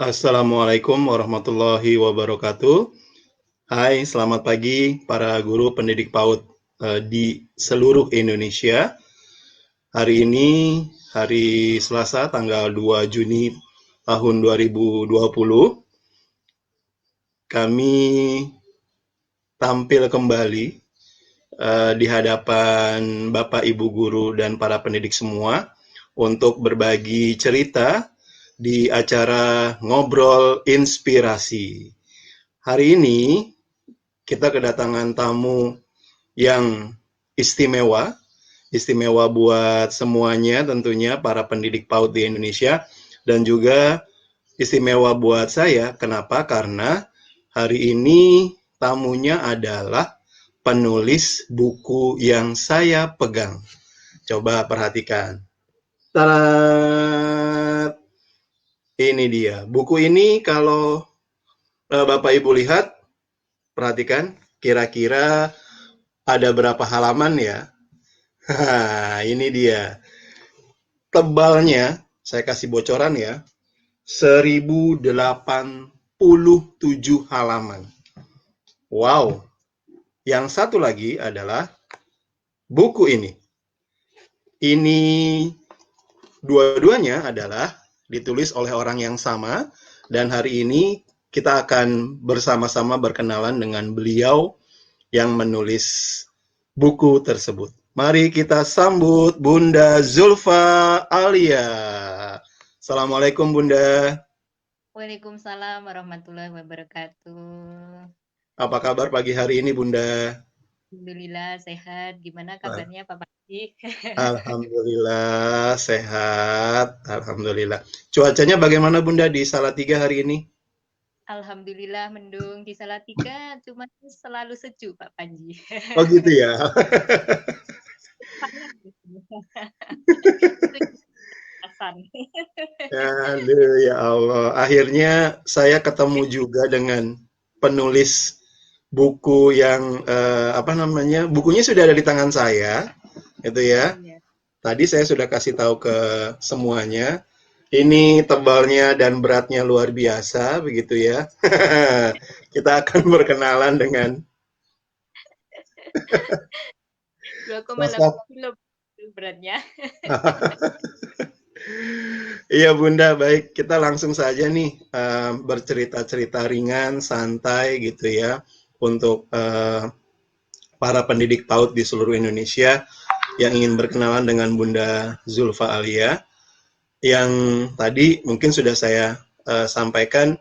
Assalamualaikum warahmatullahi wabarakatuh. Hai, selamat pagi para guru pendidik PAUD di seluruh Indonesia. Hari ini hari Selasa tanggal 2 Juni tahun 2020. Kami tampil kembali di hadapan Bapak Ibu guru dan para pendidik semua untuk berbagi cerita di acara Ngobrol Inspirasi. Hari ini kita kedatangan tamu yang istimewa, istimewa buat semuanya tentunya para pendidik PAUD di Indonesia, dan juga istimewa buat saya. Kenapa? Karena hari ini tamunya adalah penulis buku yang saya pegang. Coba perhatikan. Tarat! Ini dia. Buku ini kalau Bapak Ibu lihat, perhatikan, kira-kira ada berapa halaman ya? Ini dia. Tebalnya, saya kasih bocoran ya, 1087 halaman. Wow. Yang satu lagi adalah buku ini. Ini dua-duanya adalah ditulis oleh orang yang sama, dan hari ini kita akan bersama-sama berkenalan dengan beliau yang menulis buku tersebut. Mari kita sambut Bunda Zulfa Alia. Assalamualaikum Bunda. Waalaikumsalam warahmatullahi wabarakatuh. Apa kabar pagi hari ini Bunda? Alhamdulillah sehat. Gimana kabarnya Pak Panji? Alhamdulillah sehat. Alhamdulillah. Cuacanya bagaimana Bunda di Salatiga hari ini? Alhamdulillah mendung di Salatiga, cuma selalu sejuk Pak Panji. Oh gitu ya. Panas gitu. Itu alasan. Aduh ya Allah. Akhirnya saya ketemu juga dengan penulis buku yang apa namanya? Bukunya sudah ada di tangan saya, itu ya. Iya. Tadi saya sudah kasih tahu ke semuanya. Ini tebalnya dan beratnya luar biasa, begitu ya. Kita akan berkenalan dengan 2,8 sosok. kilo beratnya. Iya Bunda, baik. Kita langsung saja nih bercerita-cerita ringan, santai gitu ya, untuk para pendidik PAUD di seluruh Indonesia yang ingin berkenalan dengan Bunda Zulfa Alia. Yang tadi mungkin sudah saya sampaikan,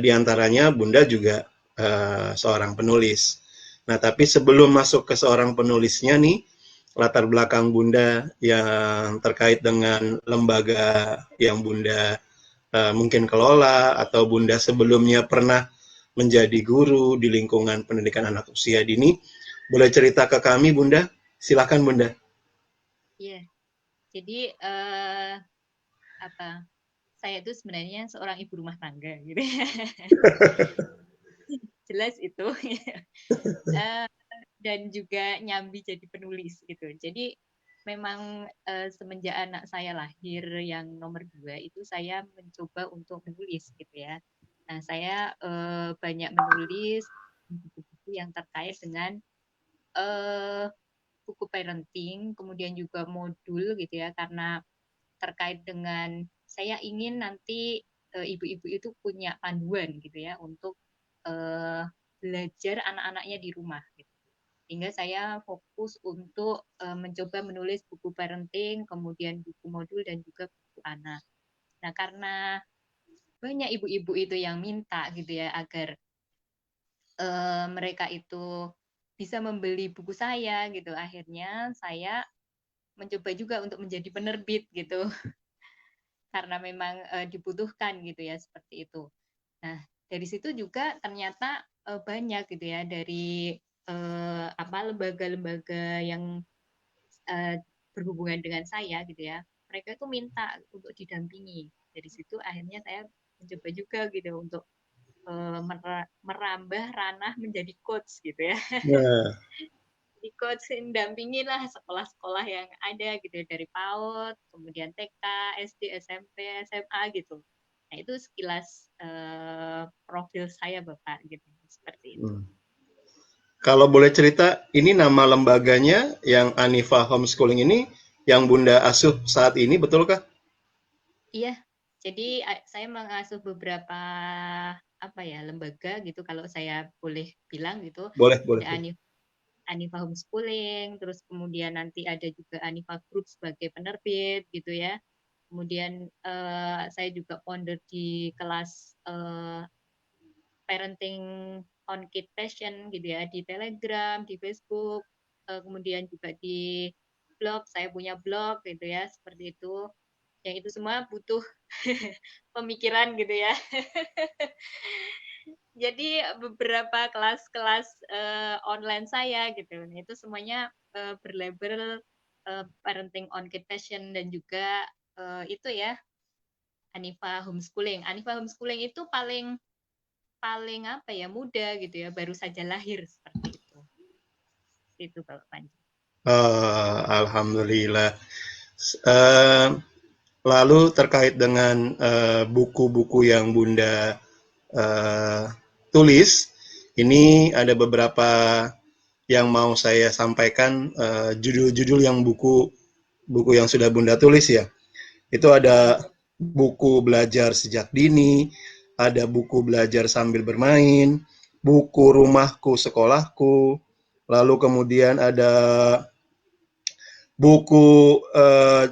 di antaranya Bunda juga seorang penulis. Nah, tapi sebelum masuk ke seorang penulisnya nih, latar belakang Bunda yang terkait dengan lembaga yang Bunda mungkin kelola, atau Bunda sebelumnya pernah menjadi guru di lingkungan pendidikan anak usia dini, boleh cerita ke kami Bunda? Silakan Bunda. Iya. Jadi apa? Saya itu sebenarnya seorang ibu rumah tangga gitu. Jelas itu. Eh, dan juga nyambi jadi penulis gitu. Jadi memang semenjak anak saya lahir yang nomor 2 itu saya mencoba untuk menulis gitu ya. Nah saya banyak menulis buku-buku yang terkait dengan eh, buku parenting, kemudian juga modul gitu ya, karena terkait dengan saya ingin nanti ibu-ibu itu punya panduan gitu ya untuk belajar anak-anaknya di rumah gitu. Sehingga saya fokus untuk mencoba menulis buku parenting, kemudian buku modul dan juga buku anak. Nah, karena banyak ibu-ibu itu yang minta gitu ya agar mereka itu bisa membeli buku saya gitu. Akhirnya saya mencoba juga untuk menjadi penerbit gitu karena memang dibutuhkan gitu ya seperti itu. Nah, dari situ juga ternyata banyak gitu ya dari apa lembaga-lembaga yang uh, berhubungan dengan saya gitu ya, mereka itu minta untuk didampingi. Dari situ akhirnya saya mencoba juga gitu untuk merambah ranah menjadi coach gitu ya. Nah, Di coach dampingi lah sekolah-sekolah yang ada gitu ya, dari PAUD, kemudian TK, SD, SMP, SMA gitu. Nah, itu sekilas profil saya, Bapak, gitu. Seperti itu. Hmm. Kalau boleh cerita, ini nama lembaganya yang Anifa Homeschooling ini yang Bunda asuh saat ini, betulkah? Iya, jadi saya mengasuh beberapa apa ya lembaga gitu kalau saya boleh bilang gitu. Boleh, boleh. Ada Anifa Homeschooling, terus kemudian nanti ada juga Anifa Group sebagai penerbit gitu ya. Kemudian saya juga founder di kelas parenting on kid passion gitu ya di Telegram, di Facebook, kemudian juga di blog. Saya punya blog gitu ya, seperti itu. Yang itu semua butuh pemikiran gitu ya. Jadi beberapa kelas-kelas online saya gitu, itu semuanya berlabel parenting on kid passion dan juga itu ya Anifa Homeschooling. Anifa Homeschooling itu paling paling apa ya muda gitu ya, baru saja lahir seperti itu. Itu Bapak Panji. Alhamdulillah. Eh, Lalu terkait dengan buku-buku yang Bunda eh, tulis, ini ada beberapa yang mau saya sampaikan, judul-judul yang buku yang sudah Bunda tulis ya. Itu ada buku belajar sejak dini, ada buku belajar sambil bermain, buku rumahku sekolahku, lalu kemudian ada buku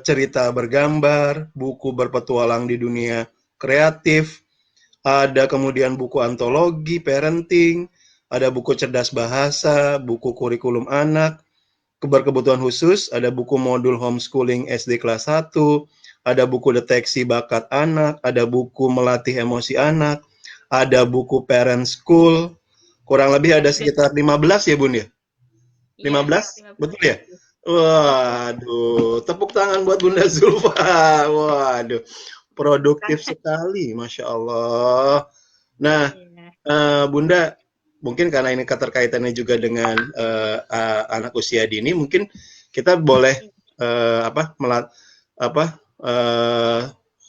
cerita bergambar, buku berpetualang di dunia kreatif, ada kemudian buku antologi parenting, ada buku cerdas bahasa, buku kurikulum anak, berkebutuhan khusus, ada buku modul homeschooling SD kelas 1, ada buku deteksi bakat anak, ada buku melatih emosi anak, ada buku parent school, kurang lebih ada sekitar 15 ya Bun ya? Iya, 15? 15. Betul ya? Betul. Waduh, tepuk tangan buat Bunda Zulfa. Waduh, produktif sekali, Masya Allah. Nah, Iya. Bunda, mungkin karena ini keterkaitannya juga dengan anak usia dini, mungkin kita boleh apa, apa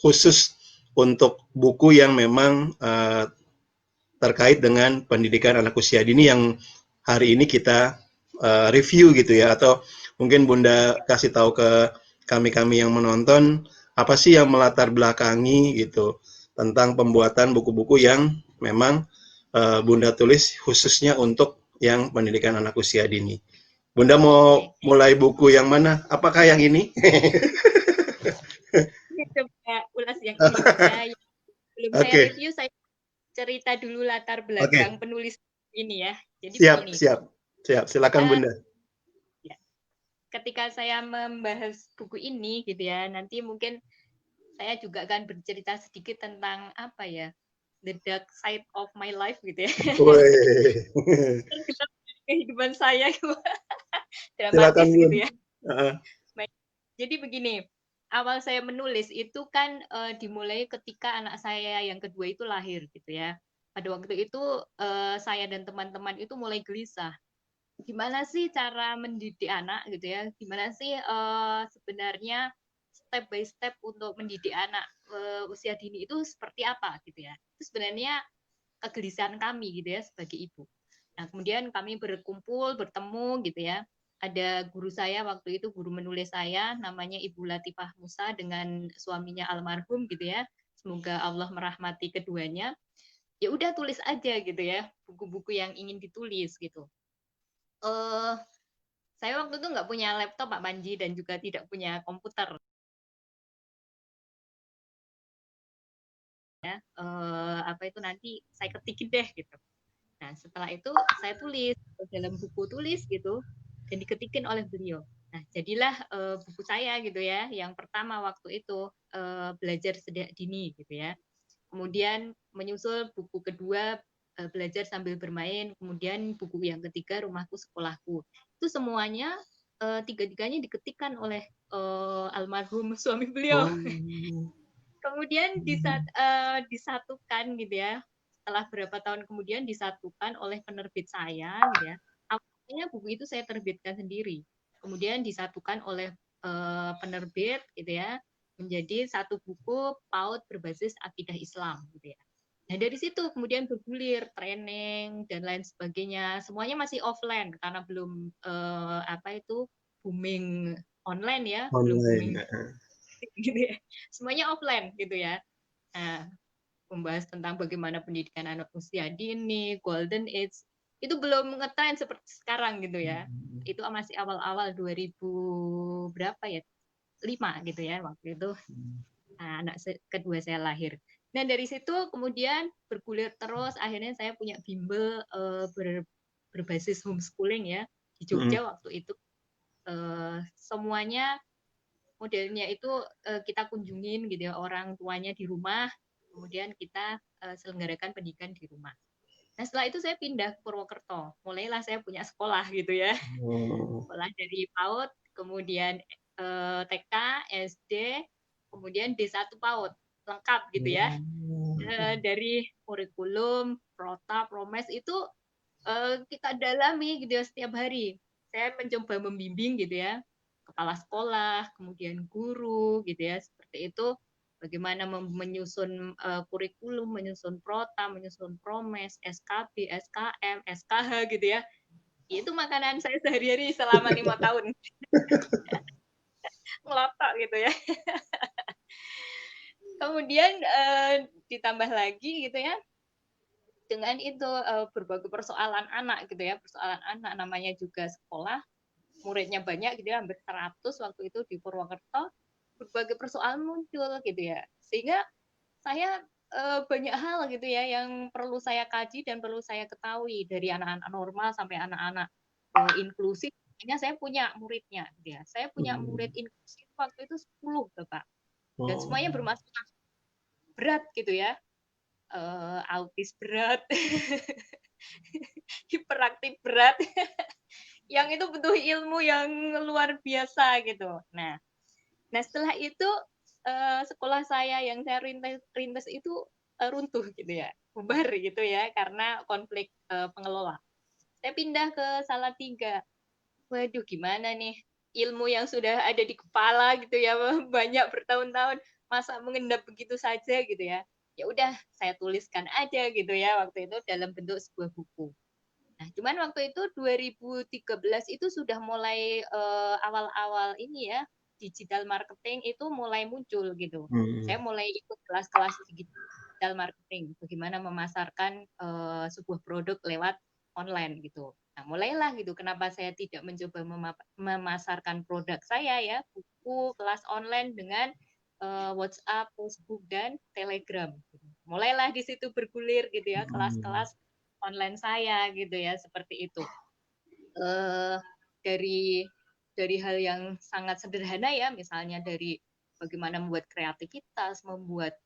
khusus untuk buku yang memang terkait dengan pendidikan anak usia dini yang hari ini kita review gitu ya, atau mungkin Bunda kasih tahu ke kami-kami yang menonton apa sih yang melatar belakangi gitu tentang pembuatan buku-buku yang memang Bunda tulis khususnya untuk yang pendidikan anak usia dini. Bunda mau Oke. mulai buku yang mana? Apakah yang ini? Coba ulas yang ini Bapak. Belum saya Oke, review, saya cerita dulu latar belakang oke. penulis ini ya. Jadi Siap, begini. siap. Siap, silakan Uh, Bunda. ya. Ketika saya membahas buku ini gitu ya, nanti mungkin saya juga akan bercerita sedikit tentang apa ya, the dark side of my life gitu ya. Woi. Kehidupan saya Silakan dramatis Bun. gitu ya. Heeh. Baik. Jadi begini, awal saya menulis itu kan dimulai ketika anak saya yang kedua itu lahir gitu ya. Pada waktu itu saya dan teman-teman itu mulai gelisah. Gimana sih cara mendidik anak gitu ya? Gimana sih sebenarnya step by step untuk mendidik anak usia dini itu seperti apa gitu ya? Itu sebenarnya kegelisahan kami gitu ya sebagai ibu. Nah, kemudian kami berkumpul, bertemu gitu ya. Ada guru saya waktu itu, guru menulis saya, namanya Ibu Latifah Musa dengan suaminya almarhum gitu ya. Semoga Allah merahmati keduanya. Ya udah tulis aja gitu ya, buku-buku yang ingin ditulis gitu. Eh, saya waktu itu nggak punya laptop Pak Panji dan juga tidak punya komputer ya. Apa itu nanti saya ketikin deh gitu. Nah, setelah itu saya tulis dalam buku tulis gitu dan diketikin oleh beliau. Nah, jadilah buku saya gitu ya, yang pertama waktu itu belajar sejak dini gitu ya. Kemudian menyusul buku kedua belajar sambil bermain, kemudian buku yang ketiga rumahku sekolahku. Itu semuanya tiga-tiganya diketikkan oleh almarhum suami beliau. Oh. Kemudian disatukan gitu ya. Setelah berapa tahun kemudian disatukan oleh penerbit saya gitu ya. Awalnya buku itu saya terbitkan sendiri. Kemudian disatukan oleh penerbit gitu ya, menjadi satu buku PAUD berbasis akidah Islam gitu ya. Nah dari situ kemudian bergulir training dan lain sebagainya. Semuanya masih offline karena belum booming online ya, belum booming Online. gitu ya. Semuanya offline gitu ya. Nah, membahas tentang bagaimana pendidikan anak usia dini, golden age, itu belum ngetren seperti sekarang gitu ya. Itu masih awal-awal 2000 berapa ya? 5 gitu ya waktu itu. Nah, anak kedua saya lahir. Dan dari situ kemudian bergulir terus, akhirnya saya punya bimbel berbasis homeschooling ya di Mm-mm. Jogja waktu itu. Semuanya modelnya itu kita kunjungin gitu ya, orang tuanya di rumah, kemudian kita selenggarakan pendidikan di rumah. Nah setelah itu saya pindah ke Purwokerto, mulailah saya punya sekolah gitu ya, Oh. sekolah dari PAUD, kemudian TK, SD, kemudian D1 PAUD, lengkap gitu ya. Dari kurikulum, prota, promes itu kita dalami gitu ya setiap hari. Saya mencoba membimbing gitu ya, kepala sekolah, kemudian guru gitu ya, seperti itu. Bagaimana menyusun kurikulum, menyusun prota, menyusun promes, SKB, SKM, SKH gitu ya. Itu makanan saya sehari-hari selama 5 tahun. Ngelotok gitu ya. Kemudian ditambah lagi gitu ya, dengan itu berbagai persoalan anak gitu ya, persoalan anak namanya juga sekolah, muridnya banyak gitu ya, hampir 100 waktu itu di Purwokerto, berbagai persoalan muncul gitu ya. Sehingga saya banyak hal gitu ya yang perlu saya kaji dan perlu saya ketahui dari anak-anak normal sampai anak-anak inklusif. Akhirnya saya punya muridnya gitu ya. Saya punya murid inklusif waktu itu 10 Bapak. Dan Oh. semuanya bermasalah berat gitu ya. Autis berat, hiperaktif berat, yang itu butuh ilmu yang luar biasa gitu. Nah setelah itu sekolah saya yang saya rintis itu runtuh gitu ya, bubar gitu ya karena konflik pengelola. Saya pindah ke Salatiga. Waduh gimana nih, ilmu yang sudah ada di kepala gitu ya, banyak bertahun-tahun, masa mengendap begitu saja gitu ya. Ya udah saya tuliskan aja gitu ya waktu itu dalam bentuk sebuah buku. Nah, cuman waktu itu 2013 itu sudah mulai awal-awal ini ya, digital marketing itu mulai muncul gitu. Saya mulai ikut kelas-kelas digital marketing, bagaimana memasarkan sebuah produk lewat online gitu. Nah, mulailah gitu. Kenapa saya tidak mencoba memasarkan produk saya ya, buku, kelas online dengan WhatsApp, Facebook, dan Telegram. Mulailah di situ bergulir gitu ya, kelas-kelas online saya gitu ya, seperti itu. Dari hal yang sangat sederhana ya, misalnya dari bagaimana membuat kreativitas, membuat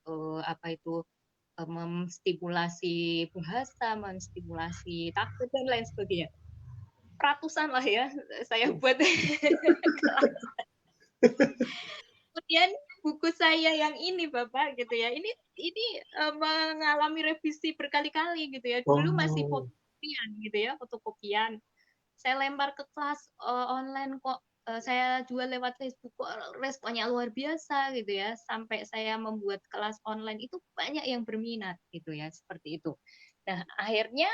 menstimulasi bahasa, menstimulasi takbir dan lain sebagainya. Ratusan lah ya saya buat. Kemudian buku saya yang ini Bapak gitu ya, ini mengalami revisi berkali-kali gitu ya. Dulu masih fotokopian gitu ya, fotokopian. Saya lempar ke kelas online kok, saya jual lewat Facebook kok responnya luar biasa gitu ya. Sampai saya membuat kelas online itu banyak yang berminat gitu ya, seperti itu. Nah akhirnya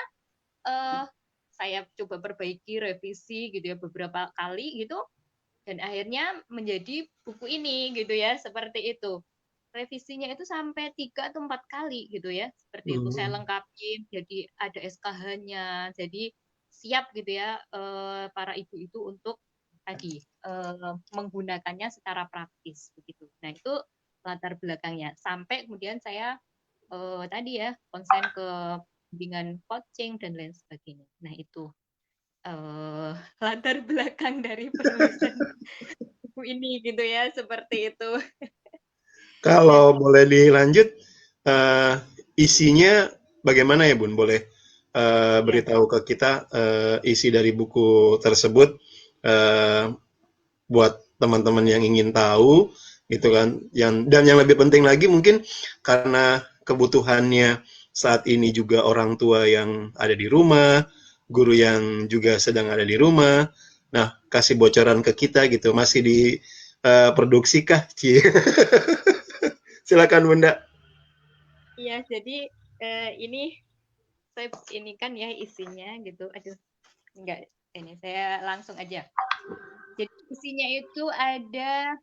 saya coba perbaiki, revisi gitu ya beberapa kali gitu, dan akhirnya menjadi buku ini gitu ya, seperti itu. Revisinya itu sampai 3 atau 4 kali gitu ya, seperti itu. Saya lengkapi, jadi ada SKH-nya, jadi siap gitu ya para ibu itu untuk tadi menggunakannya secara praktis begitu. Nah itu latar belakangnya. Sampai kemudian saya tadi ya konsen ke bimbingan coaching dan lain sebagainya. Nah itu latar belakang dari penulisan buku ini gitu ya, seperti itu. Kalau boleh dilanjut, isinya bagaimana ya Bun? Boleh beritahu ke kita isi dari buku tersebut buat teman-teman yang ingin tahu gitu kan. Dan yang lebih penting lagi mungkin karena kebutuhannya saat ini juga orang tua yang ada di rumah, guru yang juga sedang ada di rumah. Nah, kasih bocoran ke kita gitu. Masih di produksi kah? Cie. Silakan Bunda. Iya, jadi ini saya ini kan ya isinya gitu. Aduh, enggak, ini saya langsung aja. Jadi isinya itu ada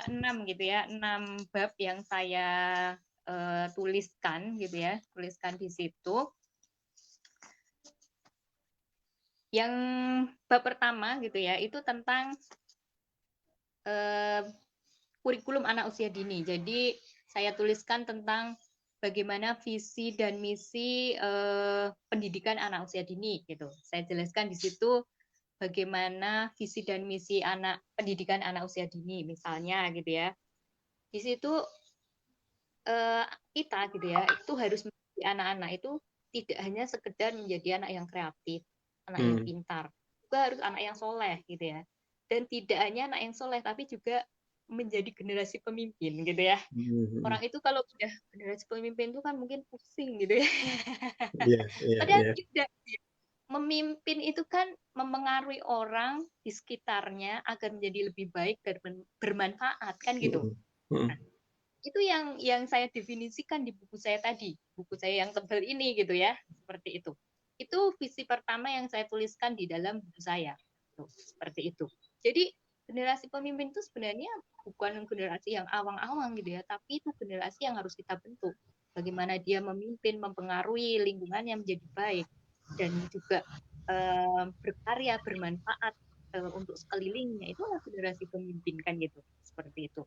6 gitu ya, 6 bab yang saya tuliskan gitu ya, tuliskan di situ. Yang bab pertama gitu ya, itu tentang kurikulum anak usia dini. Jadi saya tuliskan tentang bagaimana visi dan misi pendidikan anak usia dini gitu. Saya jelaskan di situ bagaimana visi dan misi pendidikan anak usia dini misalnya gitu ya. Di situ kita gitu ya, itu harus menjadi anak-anak itu tidak hanya sekedar menjadi anak yang kreatif, anak yang pintar, juga harus anak yang soleh gitu ya. Dan tidak hanya anak yang soleh, tapi juga menjadi generasi pemimpin gitu ya. Orang itu kalau udah generasi pemimpin itu kan mungkin pusing gitu ya. Iya, iya, Padahal iya. tidak. Memimpin itu kan mempengaruhi orang di sekitarnya agar menjadi lebih baik dan bermanfaat kan gitu. Nah, itu yang saya definisikan di buku saya tadi, buku saya yang tebal ini gitu ya, seperti itu visi pertama yang saya tuliskan di dalam buku saya. Tuh, seperti itu. Jadi generasi pemimpin itu sebenarnya bukan generasi yang awang-awang gitu ya, tapi itu generasi yang harus kita bentuk, bagaimana dia memimpin, mempengaruhi lingkungan yang menjadi baik dan juga berkarya, bermanfaat untuk sekelilingnya. Itulah generasi pemimpin kan gitu, seperti itu.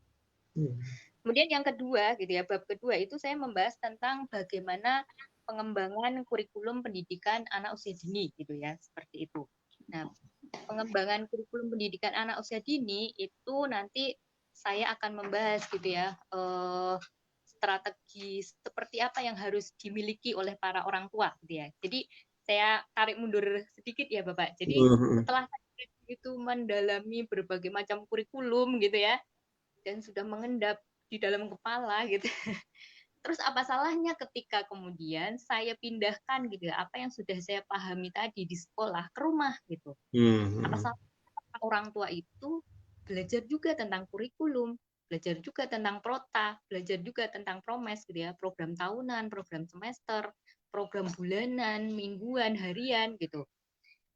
Kemudian yang kedua gitu ya, bab kedua itu saya membahas tentang bagaimana pengembangan kurikulum pendidikan anak usia dini gitu ya, seperti itu. Nah, pengembangan kurikulum pendidikan anak usia dini itu nanti saya akan membahas gitu ya, strategi seperti apa yang harus dimiliki oleh para orang tua gitu ya. Jadi saya tarik mundur sedikit ya Bapak. Jadi setelah itu mendalami berbagai macam kurikulum gitu ya, dan sudah mengendap di dalam kepala gitu. Terus apa salahnya ketika kemudian saya pindahkan gitu ya, apa yang sudah saya pahami tadi di sekolah ke rumah gitu. Apa salahnya orang tua itu belajar juga tentang kurikulum, belajar juga tentang prota, belajar juga tentang promes gitu ya, program tahunan, program semester, program bulanan, mingguan, harian gitu.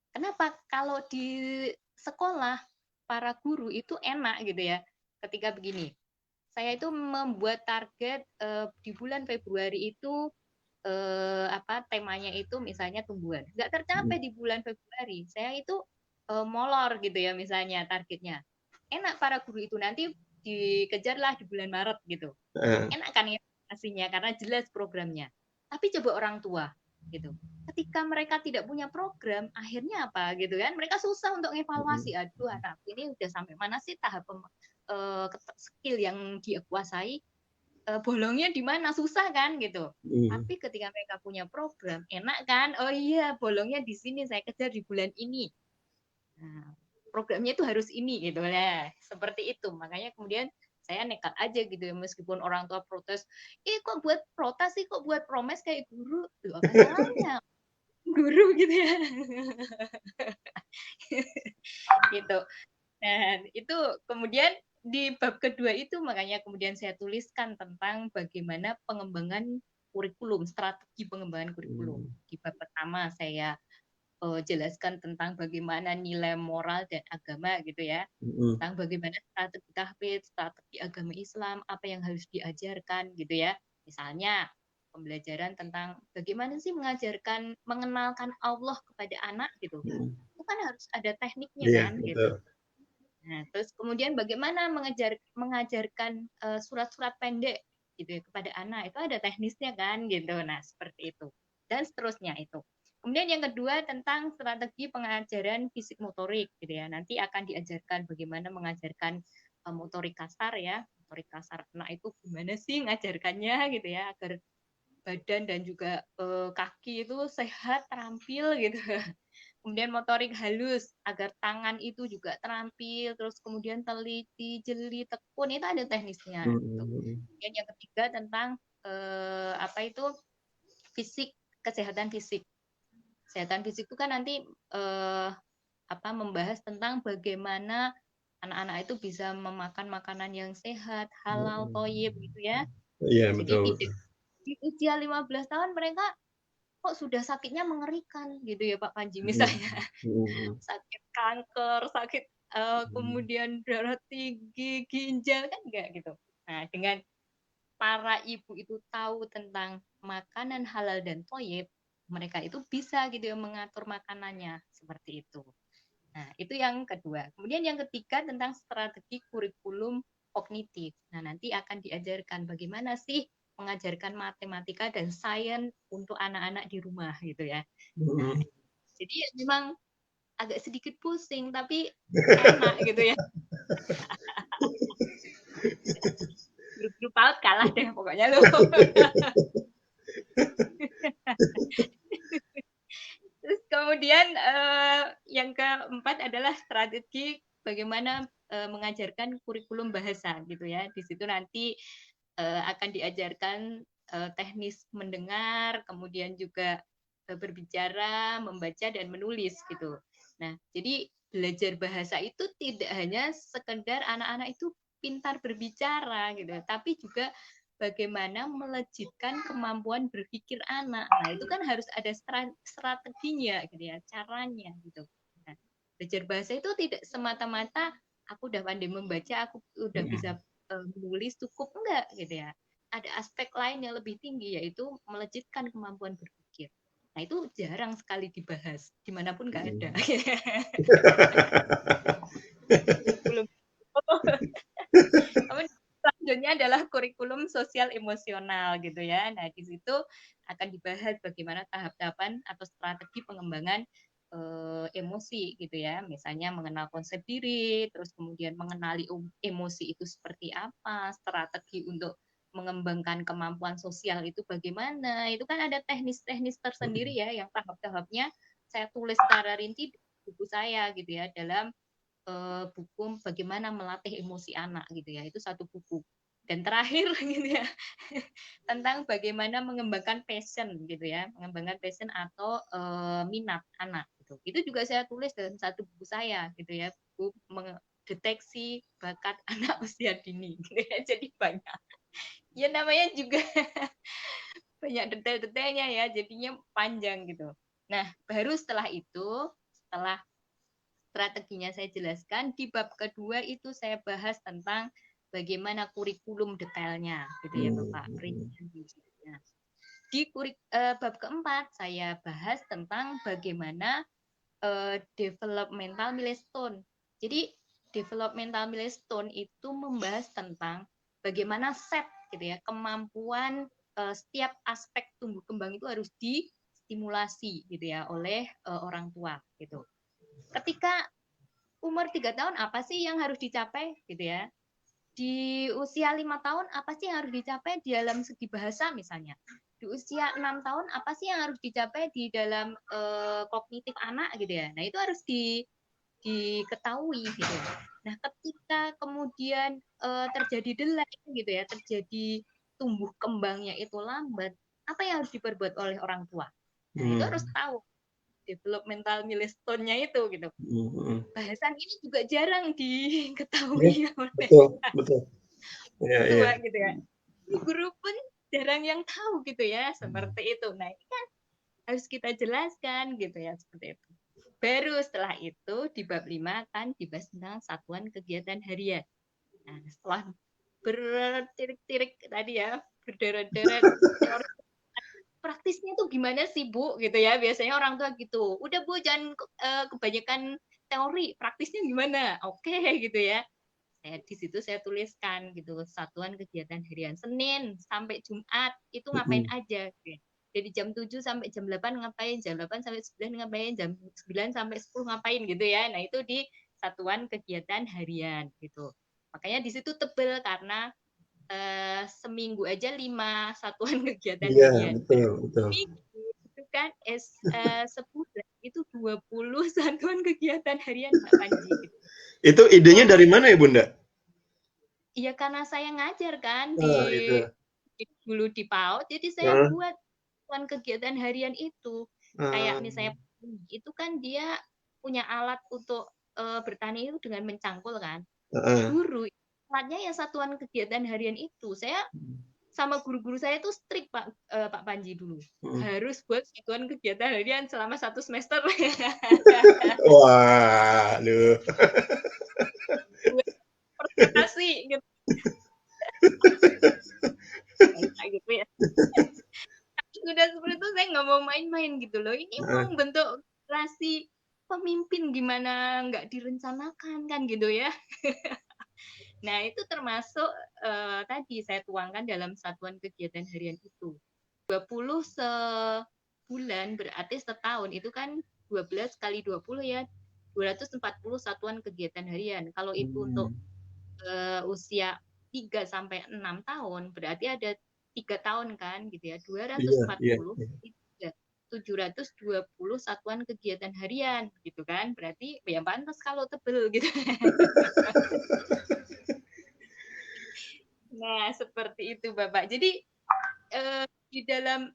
Kenapa? Kalau di sekolah para guru itu enak gitu ya. Ketika begini, saya itu membuat target di bulan Februari itu temanya itu misalnya tumbuhan. Nggak tercapai di bulan Februari. Saya itu molor gitu ya misalnya targetnya. Enak para guru itu nanti dikejarlah di bulan Maret gitu. Enak kan ya pastinya karena jelas programnya. Tapi coba orang tua gitu. Ketika mereka tidak punya program, akhirnya apa gitu kan? Mereka susah untuk evaluasi. Aduh, anak ini udah sampai mana sih tahap skill yang dia kuasai? Bolongnya di mana? Susah kan gitu. Tapi ketika mereka punya program, enak kan? Oh iya, bolongnya di sini saya kejar di bulan ini. Nah, programnya itu harus ini gitu lah. Seperti itu. Makanya kemudian saya nekat aja gitu ya, meskipun orang tua protes, kok buat protes sih, kok buat promes kayak guru, tuh apa salahnya guru gitu ya. Gitu. Nah, itu kemudian di bab kedua itu makanya kemudian saya tuliskan tentang bagaimana pengembangan kurikulum, strategi pengembangan kurikulum. Di bab pertama saya jelaskan tentang bagaimana nilai moral dan agama gitu ya. Tentang bagaimana strategi tahfidz, strategi agama Islam, apa yang harus diajarkan gitu ya. Misalnya pembelajaran tentang bagaimana sih mengenalkan Allah kepada anak gitu. Itu kan harus ada tekniknya Iya, kan gitu. betul. Nah, terus kemudian bagaimana mengajarkan surat-surat pendek gitu ya kepada anak, itu ada teknisnya kan gitu. Nah, seperti itu. Dan seterusnya itu. Kemudian yang kedua tentang strategi pengajaran fisik motorik gitu ya. Nanti akan diajarkan bagaimana mengajarkan motorik kasar ya. Motorik kasar anak itu gimana sih ngajarkannya gitu ya agar badan dan juga kaki itu sehat, terampil gitu. Kemudian motorik halus agar tangan itu juga terampil, terus kemudian teliti, jeli, tekun itu ada teknisnya. Gitu. Kemudian yang ketiga tentang fisik, kesehatan fisik. Kesehatan fisik itu kan nanti membahas tentang bagaimana anak-anak itu bisa memakan makanan yang sehat, halal, toyib gitu ya. Iya, Jadi betul. tidak di usia 15 tahun mereka kok sudah sakitnya mengerikan gitu ya Pak Panji, misalnya sakit kanker, sakit kemudian darah tinggi, ginjal, kan enggak gitu. Nah, dengan para ibu itu tahu tentang makanan halal dan toyib, mereka itu bisa gitu ya mengatur makanannya seperti itu. Nah, itu yang kedua. Kemudian yang ketiga tentang strategi kurikulum kognitif. Nah, nanti akan diajarkan bagaimana sih mengajarkan matematika dan sains untuk anak-anak di rumah gitu ya. Nah, jadi ya memang agak sedikit pusing tapi enak gitu ya. Grup-grup PAUD kalah deh pokoknya lu. Terus kemudian yang keempat adalah strategi bagaimana mengajarkan kurikulum bahasa gitu ya. Di situ nanti akan diajarkan teknis mendengar, kemudian juga berbicara, membaca dan menulis gitu. Nah, jadi belajar bahasa itu tidak hanya sekedar anak-anak itu pintar berbicara gitu, tapi juga bagaimana melejitkan kemampuan berpikir anak. Nah, itu kan harus ada strateginya gitu ya, caranya gitu. Nah, belajar bahasa itu tidak semata-mata aku udah pandai membaca, aku udah bisa menulis cukup, enggak gitu ya. Ada aspek lain yang lebih tinggi yaitu melejitkan kemampuan berpikir. Nah, itu jarang sekali dibahas, dimanapun nggak ada. Kurikulum. Selanjutnya adalah kurikulum sosial emosional gitu ya. Nah, di situ akan dibahas bagaimana tahap-tahapan atau strategi pengembangan emosi gitu ya. Misalnya mengenal konsep diri, terus kemudian mengenali emosi itu seperti apa, strategi untuk mengembangkan kemampuan sosial itu bagaimana. Itu kan ada teknis-teknis tersendiri ya yang tahap-tahapnya saya tulis secara rinci di buku saya gitu ya, dalam buku bagaimana melatih emosi anak gitu ya, itu satu buku. Dan terakhir gitu ya, tentang bagaimana mengembangkan passion gitu ya, mengembangkan passion atau minat anak gitu. Itu juga saya tulis dalam satu buku saya gitu ya, buku mendeteksi bakat anak usia dini gitu ya. Jadi banyak, ya namanya juga banyak detail-detailnya ya, jadinya panjang gitu. Nah, baru setelah itu, setelah strateginya saya jelaskan, di bab kedua itu saya bahas tentang bagaimana kurikulum detailnya gitu ya Bapak, rinciannya. Di bab keempat saya bahas tentang bagaimana developmental milestone. Jadi developmental milestone itu membahas tentang bagaimana set gitu ya, kemampuan setiap aspek tumbuh kembang itu harus distimulasi gitu ya oleh orang tua gitu. Ketika umur 3 tahun apa sih yang harus dicapai gitu ya. Di usia 5 tahun apa sih yang harus dicapai di dalam segi bahasa misalnya. Di usia 6 tahun apa sih yang harus dicapai di dalam kognitif anak gitu ya. Nah, itu harus diketahui gitu. Nah, ketika kemudian terjadi delay gitu ya, terjadi tumbuh kembangnya itu lambat, apa yang harus diperbuat oleh orang tua? Nah, itu harus tahu developmental milestone-nya itu gitu. Bahasan ini juga jarang Ya, diketahui oleh betul, betul. Ya, ya. tua gitu ya. Guru pun jarang yang tahu gitu ya, seperti itu. Nah, ini kan harus kita jelaskan gitu ya, seperti itu. Baru setelah itu di bab 5 kan dibahas tentang satuan kegiatan harian. Nah, setelah bertirik-tirik tadi ya, berderet-deret teori praktisnya tuh gimana sih Bu gitu ya, biasanya orang tua gitu, udah Bu jangan kebanyakan teori, praktisnya gimana, oke gitu ya. Di situ saya tuliskan gitu, satuan kegiatan harian Senin sampai Jumat itu ngapain aja gitu. Jadi jam 7 sampai jam 8 ngapain, jam 8 sampai 9 ngapain, jam 9 sampai 10 ngapain gitu ya. Nah, itu di satuan kegiatan harian gitu. Makanya di situ tebel karena seminggu aja 5 satuan kegiatan Iya, harian. betul, betul. Itu kan sebulan itu 20 satuan kegiatan harian Mbak Panji. Gitu. Itu idenya Wah, dari mana ya, Bunda? iya karena saya ngajar kan Ah, itu. dulu di PAUD, jadi saya Ah, buat kegiatan harian itu. Kayak ah, misalnya itu kan dia punya alat untuk bertani itu dengan mencangkul kan. Heeh. Guru sholatnya ya satuan kegiatan harian itu. Saya sama guru-guru saya tuh strict Pak Panji dulu. Hmm. Harus buat satuan kegiatan harian selama 1 semester. Waduh. Buat presentasi gitu. Kayak gitu ya. Sudah seperti itu saya nggak mau main-main gitu loh. Ini mau bentuk generasi pemimpin gimana nggak direncanakan kan gitu ya. Nah itu termasuk tadi saya tuangkan dalam satuan kegiatan harian itu. 20 sebulan berarti setahun itu kan 12 kali 20 ya 240 satuan kegiatan harian. Kalau itu untuk usia 3 sampai 6 tahun berarti ada 3 tahun kan gitu ya. Iya, iya, 240 iya. 720 satuan kegiatan harian gitu kan. Berarti ya pantas kalau tebel gitu. Nah, seperti itu Bapak. Jadi di dalam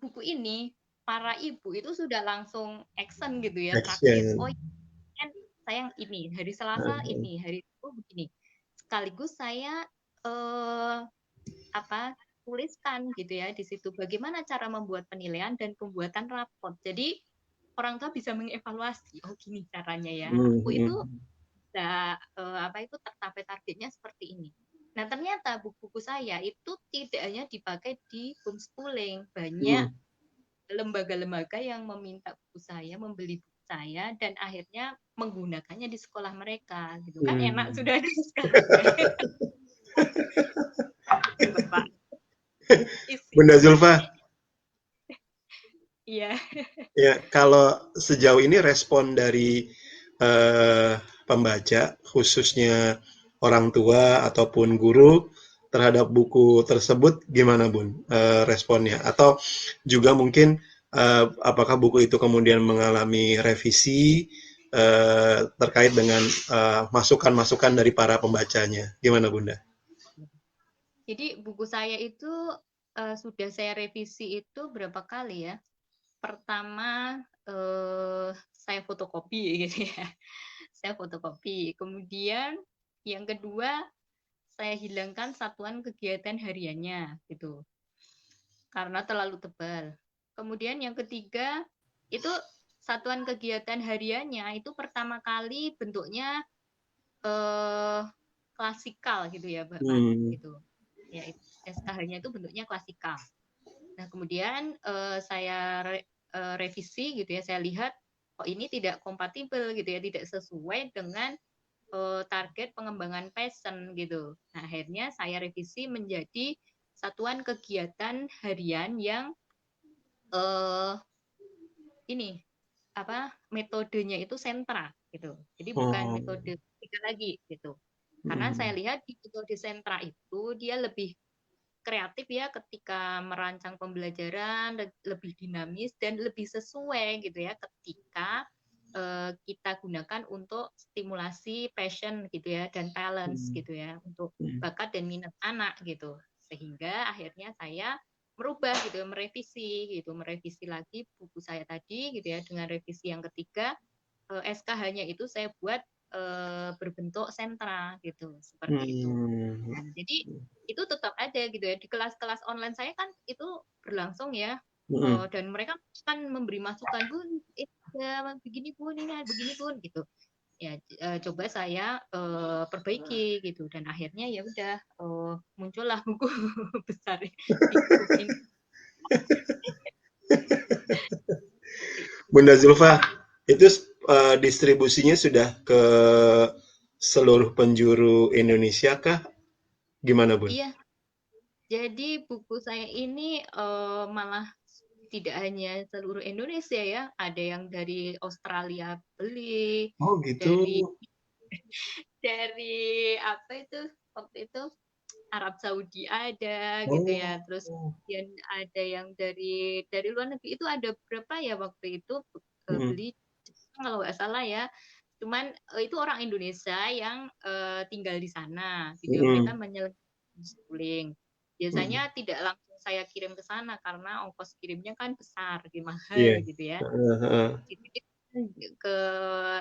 buku ini para ibu itu sudah langsung action gitu ya, praktis. Oh, Action. kan saya ini hari Selasa ini, hari itu begini. Sekaligus saya tuliskan gitu ya di situ bagaimana cara membuat penilaian dan pembuatan raport. Jadi orang tua bisa mengevaluasi, oh gini caranya ya. Aku itu tercapai targetnya seperti ini. Nah, ternyata buku-buku saya itu tidak hanya dipakai di homeschooling, banyak lembaga-lembaga yang meminta buku saya, membeli buku saya, dan akhirnya menggunakannya di sekolah mereka. Gitu kan enak sudah ada sekarang. Bapak. Bunda Zulfa, Iya. ya kalau sejauh ini respon dari pembaca, khususnya orang tua ataupun guru terhadap buku tersebut gimana Bun responnya? Atau juga mungkin apakah buku itu kemudian mengalami revisi terkait dengan masukan-masukan dari para pembacanya? Gimana Bunda? Jadi buku saya itu sudah saya revisi itu berapa kali ya? Pertama saya fotokopi gitu ya. Saya fotokopi. Kemudian yang kedua saya hilangkan satuan kegiatan hariannya gitu. Karena terlalu tebal. Kemudian yang ketiga itu satuan kegiatan hariannya itu pertama kali bentuknya klasikal gitu ya, Pak. Gitu. Ya, SKH-nya itu bentuknya klasikal. Nah, kemudian saya revisi gitu ya, saya lihat kok ini tidak kompatibel gitu ya, tidak sesuai dengan target pengembangan passion gitu. Nah, akhirnya saya revisi menjadi satuan kegiatan harian yang ini metodenya itu sentra gitu. Jadi bukan metode tiga lagi gitu. Karena saya lihat di metode sentra itu dia lebih kreatif ya ketika merancang pembelajaran, lebih dinamis dan lebih sesuai gitu ya ketika kita gunakan untuk stimulasi passion gitu ya dan balance gitu ya untuk bakat dan minat anak gitu. Sehingga akhirnya saya merubah gitu, merevisi lagi buku saya tadi gitu ya dengan revisi yang ketiga SKH-nya itu saya buat berbentuk sentra gitu seperti itu. Jadi itu tetap ada gitu ya di kelas-kelas online saya kan itu berlangsung ya dan mereka kan memberi masukan Bun begini Bun ini begini Bun gitu ya coba saya perbaiki gitu dan akhirnya ya udah muncullah buku besar di grup ini. Bunda Zulfa, itu distribusinya sudah ke seluruh penjuru Indonesia kah? Gimana, Bun? Iya, jadi buku saya ini malah tidak hanya seluruh Indonesia ya, ada yang dari Australia beli, Oh, gitu. dari apa itu waktu itu Arab Saudi ada gitu ya, terus Oh. kemudian ada yang dari luar negeri itu ada berapa ya waktu itu beli kalau nggak salah ya, cuman itu orang Indonesia yang tinggal di sana gitu ya, mereka menyelenggarakan schooling. Biasanya tidak langsung saya kirim ke sana karena ongkos kirimnya kan besar, mahal Iya. gitu ya. ke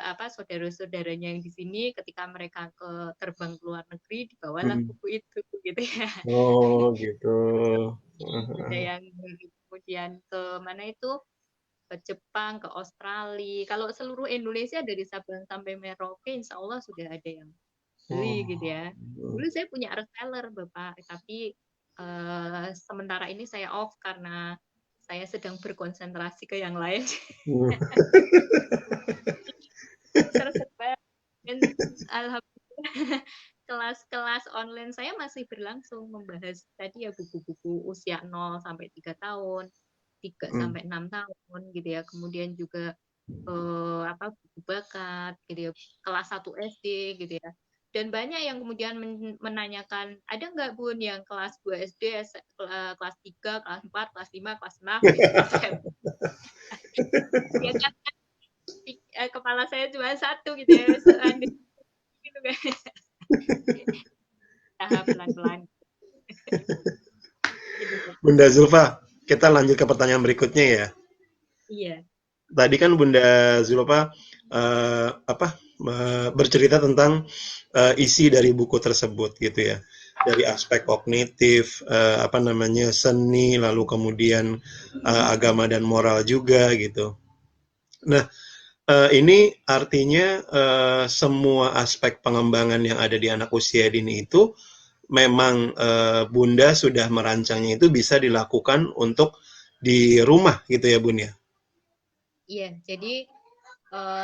apa saudara-saudaranya yang di sini ketika mereka terbang ke luar negeri dibawalah Hmm. buku itu gitu ya. Oh gitu. Ada yang kemudian ke mana itu, ke Jepang, ke Australia. Kalau seluruh Indonesia dari Sabang sampai Merauke, insya Allah sudah ada yang beli gitu Oh. ya. Dulu saya punya reseller Bapak, tapi sementara ini saya off karena saya sedang berkonsentrasi ke yang lain. Hmm. Tersebar dan alhamdulillah kelas-kelas online saya masih berlangsung membahas tadi ya buku-buku usia 0 sampai 3 tahun, 3 Hmm. sampai 6 tahun gitu ya. Kemudian juga apa buku bakat gitu ya, kelas 1 SD gitu ya. Dan banyak yang kemudian menanyakan, ada nggak Bun yang kelas 2 SD, kelas 3, kelas 4, kelas 5, kelas 6 gitu. Ya kan kepala saya cuma satu gitu ya. Gitu kan. Tahap pelan-pelan. Gitu, Pak. Bunda Zulfa, kita lanjut ke pertanyaan berikutnya ya. Iya, Tadi kan Bunda Zulfa bercerita tentang isi dari buku tersebut gitu ya. Dari aspek kognitif, apa namanya seni, lalu kemudian agama dan moral juga gitu. Nah, ini artinya semua aspek pengembangan yang ada di anak usia dini itu memang Bunda sudah merancangnya itu bisa dilakukan untuk di rumah gitu ya Bun ya. iya. Jadi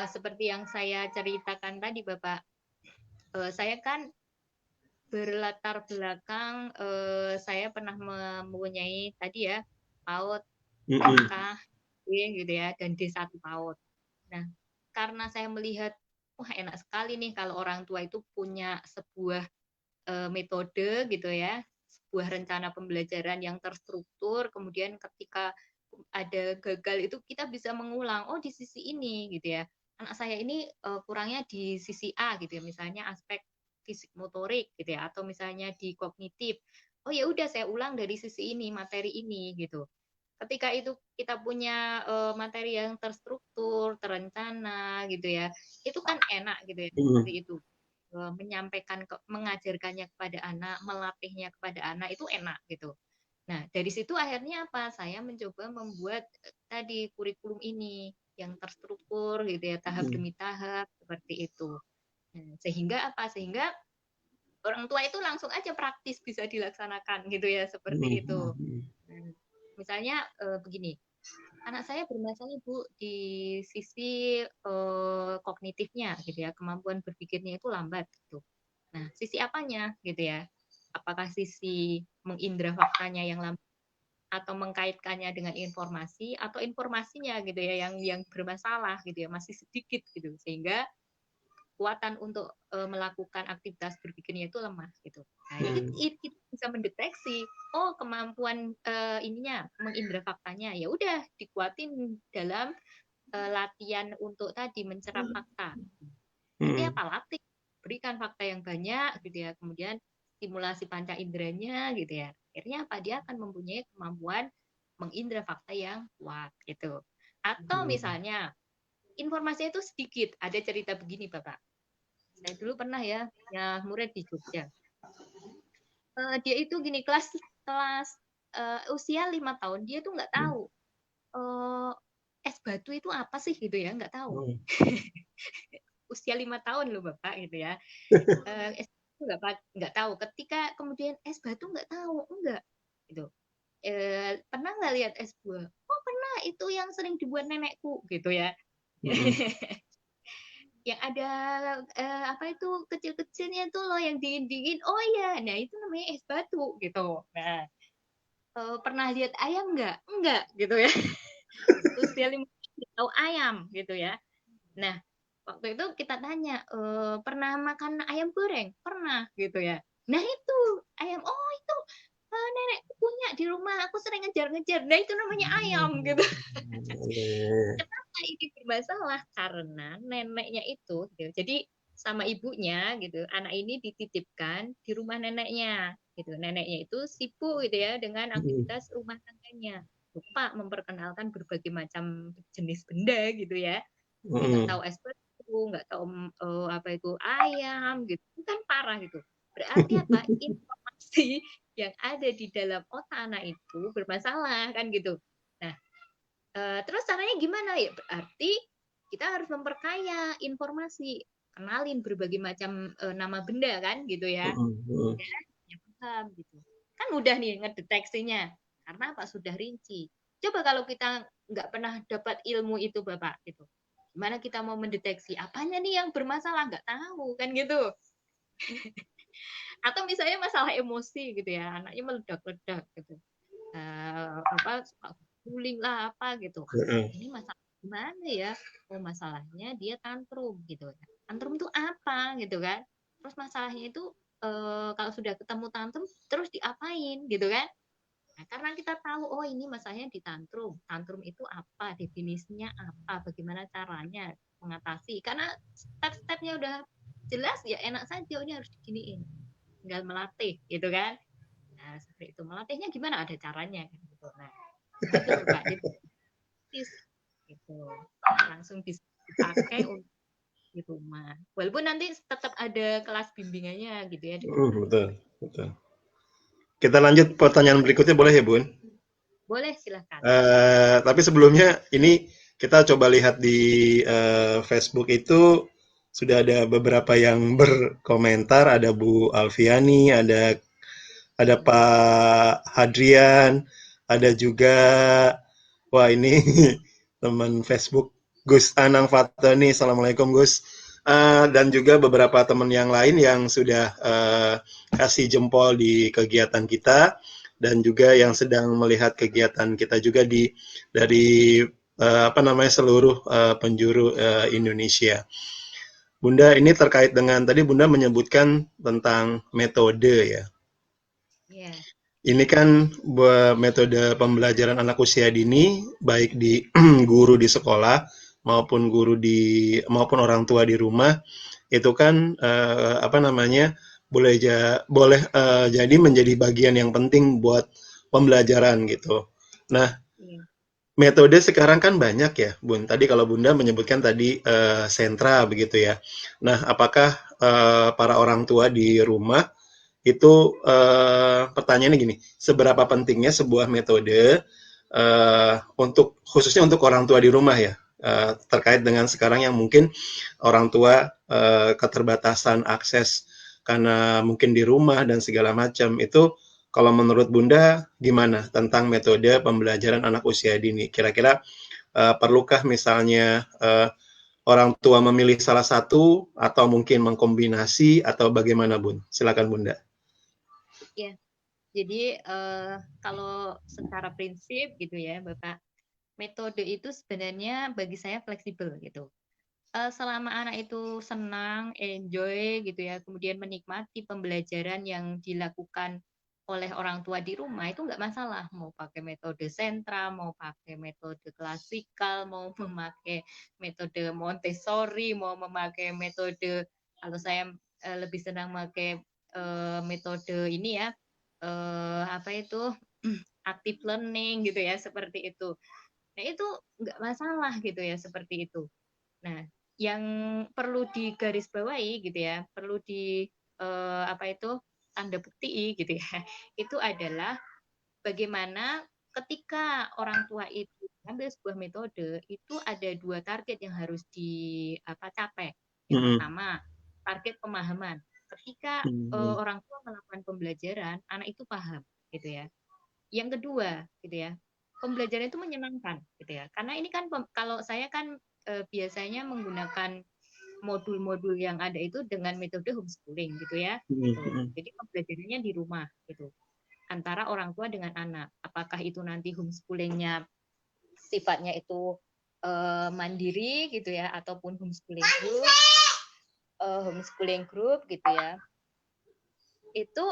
seperti yang saya ceritakan tadi, Bapak, saya kan berlatar belakang, saya pernah mempunyai tadi ya PAUD, TK, Mm-mm. gitu ya, dan D1 PAUD. Nah, karena saya melihat, wah enak sekali nih kalau orang tua itu punya sebuah metode gitu ya, sebuah rencana pembelajaran yang terstruktur, kemudian ketika ada gagal itu kita bisa mengulang, oh di sisi ini gitu ya. Anak saya ini kurangnya di sisi A gitu ya, misalnya aspek fisik motorik gitu ya, atau misalnya di kognitif. Oh ya udah saya ulang dari sisi ini, materi ini gitu. Ketika itu kita punya materi yang terstruktur, terencana gitu ya, itu kan enak gitu ya, seperti Mm. itu. Menyampaikan, mengajarkannya kepada anak, melatihnya kepada anak itu enak gitu. Nah, dari situ akhirnya apa? Saya mencoba membuat tadi kurikulum ini yang terstruktur gitu ya, tahap Mm. demi tahap seperti itu. Nah, sehingga apa? Sehingga orang tua itu langsung aja praktis bisa dilaksanakan gitu ya, seperti itu. Mm. Nah, misalnya begini, anak saya bermasalah Bu di sisi kognitifnya gitu ya, kemampuan berpikirnya itu lambat gitu. Nah, sisi apanya gitu ya? Apakah sisi mengindra faktanya yang lambat atau mengkaitkannya dengan informasi atau informasinya gitu ya yang bermasalah gitu ya, masih sedikit gitu sehingga kekuatan untuk melakukan aktivitas berpikirnya itu lemah gitu. Nah, Mm. kita bisa mendeteksi, oh kemampuan ininya mengindra faktanya, ya udah dikuatin dalam latihan untuk tadi mencerap fakta. Nanti Mm. apa latih, berikan fakta yang banyak gitu ya, kemudian stimulasi panca inderanya gitu ya. Akhirnya apa dia akan mempunyai kemampuan mengindra fakta yang kuat gitu. Atau Mm. misalnya informasinya itu sedikit, ada cerita begini Bapak. Saya dulu pernah ya murid di Jogja. Dia itu gini kelas kelas usia 5 tahun dia tuh nggak tahu eh, es batu itu apa sih gitu ya nggak tahu. Mm. Usia 5 tahun loh bapak gitu ya. Es batu nggak tahu. Ketika kemudian es batu nggak tahu enggak gitu. Pernah nggak lihat es buah? Oh pernah itu yang sering dibuat nenekku gitu ya. Mm. Yang ada apa itu kecil-kecilnya tuh loh yang dingin-dingin. Oh iya, nah itu namanya es batu gitu. Nah, pernah lihat ayam nggak? Enggak gitu ya. Usia 5 tahun tahu ayam gitu ya. Nah, waktu itu kita tanya, pernah makan ayam goreng? Pernah gitu ya. Nah itu ayam, oh itu nenekku punya di rumah, aku sering ngejar-ngejar. Nah itu namanya ayam gitu. Mm. Kenapa ini bermasalah? Karena neneknya itu, gitu. Jadi sama ibunya gitu, anak ini dititipkan di rumah neneknya, gitu. Neneknya itu sibuk gitu ya dengan Mm. aktivitas rumah tangganya, lupa memperkenalkan berbagai macam jenis benda gitu ya. nggak Mm. tahu espresso, nggak tahu apa itu ayam gitu, itu kan parah gitu. Berarti apa? Informasi yang ada di dalam otak anak itu bermasalah kan gitu. Nah, terus caranya gimana ya? Berarti kita harus memperkaya informasi, kenalin berbagai macam nama benda kan gitu ya. Mm. Mm. Dan ya paham gitu. Kan mudah nih ngedeteksinya karena apa sudah rinci. Coba kalau kita nggak pernah dapat ilmu itu Bapak gitu. Gimana kita mau mendeteksi apanya nih yang bermasalah nggak tahu kan gitu. Atau misalnya masalah emosi gitu ya, anaknya meledak-ledak gitu. Apa bullying lah apa gitu. Mm. Ini masalah gimana ya? Oh masalahnya dia tantrum gitu. Tantrum itu apa gitu kan? Terus masalahnya itu kalau sudah ketemu tantrum terus diapain gitu kan? Nah, karena kita tahu oh ini masalahnya di tantrum. Tantrum itu apa? Definisinya apa? Bagaimana caranya mengatasi? Karena step-stepnya udah jelas ya enak saja oh, ini harus diginiin. Tinggal melatih gitu kan? Nah, seperti itu. Melatihnya gimana? Ada caranya kan gitu. Nah, gitu Pak. Jadi gitu. Langsung bisa dipakai untuk di rumah. Walaupun nanti tetap ada kelas bimbingannya gitu ya di Mm. rumah. Betul, betul. Kita lanjut pertanyaan berikutnya boleh ya, Bun? Boleh silahkan. Tapi sebelumnya ini kita coba lihat di Facebook itu sudah ada beberapa yang berkomentar, ada Bu Alfiani, ada Pak Hadrian, ada juga wah ini teman Facebook Gus Anang Fatani. Assalamualaikum Gus. Dan juga beberapa teman yang lain yang sudah kasih jempol di kegiatan kita dan juga yang sedang melihat kegiatan kita juga dari apa namanya seluruh penjuru Indonesia. Bunda ini terkait dengan tadi Bunda menyebutkan tentang metode ya. Iya. Ini kan metode pembelajaran anak usia dini baik di guru di sekolah maupun orang tua di rumah itu kan apa namanya boleh jadi menjadi bagian yang penting buat pembelajaran gitu. Nah, Iya. metode sekarang kan banyak ya, Bun. Tadi kalau Bunda menyebutkan tadi sentra begitu ya. Nah, apakah para orang tua di rumah itu pertanyaannya gini, seberapa pentingnya sebuah metode untuk khususnya untuk orang tua di rumah ya, terkait dengan sekarang yang mungkin orang tua keterbatasan akses karena mungkin di rumah dan segala macam itu kalau menurut Bunda gimana tentang metode pembelajaran anak usia dini? Kira-kira perlukah misalnya orang tua memilih salah satu atau mungkin mengkombinasi atau bagaimana Bun? Silakan Bunda. Iya. Jadi kalau secara prinsip gitu ya, Bapak, metode itu sebenarnya bagi saya fleksibel gitu. Selama anak itu senang, enjoy gitu ya, kemudian menikmati pembelajaran yang dilakukan oleh orang tua di rumah itu nggak masalah. Mau pakai metode sentra, mau pakai metode klasikal, mau memakai metode Montessori, mau memakai metode kalau saya lebih senang memakai metode ini ya apa itu active learning gitu ya seperti itu. Nah itu nggak masalah gitu ya seperti itu. Nah yang perlu digarisbawahi gitu ya, perlu di apa itu tanda bukti gitu ya, itu adalah bagaimana ketika orang tua itu ambil sebuah metode itu ada dua target yang harus di apa capai. Yang Mhm. pertama target pemahaman. Ketika Mhm. orang tua melakukan pembelajaran, anak itu paham gitu ya. Yang kedua gitu ya, pembelajaran itu menyenangkan gitu ya. Karena ini kan kalau saya kan biasanya menggunakan modul-modul yang ada itu dengan metode homeschooling gitu ya. Gitu. Mhm. Jadi pembelajarannya di rumah gitu antara orang tua dengan anak. Apakah itu nanti homeschoolingnya sifatnya itu mandiri gitu ya, ataupun homeschooling group gitu ya. Itu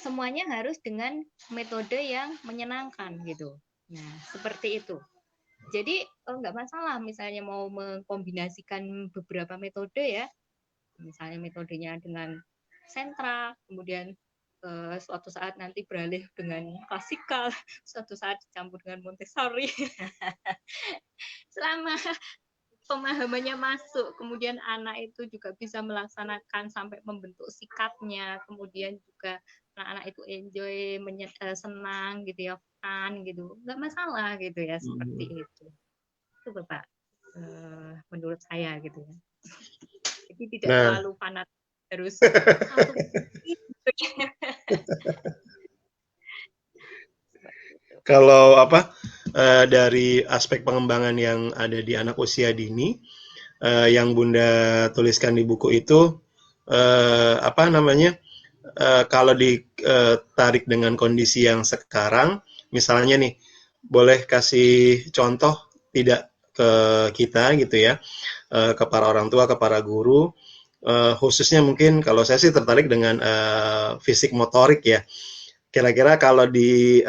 semuanya harus dengan metode yang menyenangkan gitu. Nah, seperti itu. Jadi nggak masalah misalnya mau mengkombinasikan beberapa metode ya, misalnya metodenya dengan sentra, kemudian suatu saat nanti beralih dengan klasikal, suatu saat dicampur dengan Montessori. Selama pemahamannya masuk, kemudian anak itu juga bisa melaksanakan sampai membentuk sikapnya, kemudian juga anak-anak itu enjoy, senang gitu ya, fun gitu, nggak masalah gitu ya, seperti itu Bapak, menurut saya gitu ya. Jadi tidak Nah, terlalu fanatik harus satu gitu ya. kalau apa dari aspek pengembangan yang ada di anak usia dini, yang Bunda tuliskan di buku itu, apa namanya, kalau ditarik dengan kondisi yang sekarang, misalnya nih, boleh kasih contoh tidak ke kita gitu ya, ke para orang tua, ke para guru, khususnya mungkin kalau saya sih tertarik dengan fisik motorik ya. Kira-kira kalau di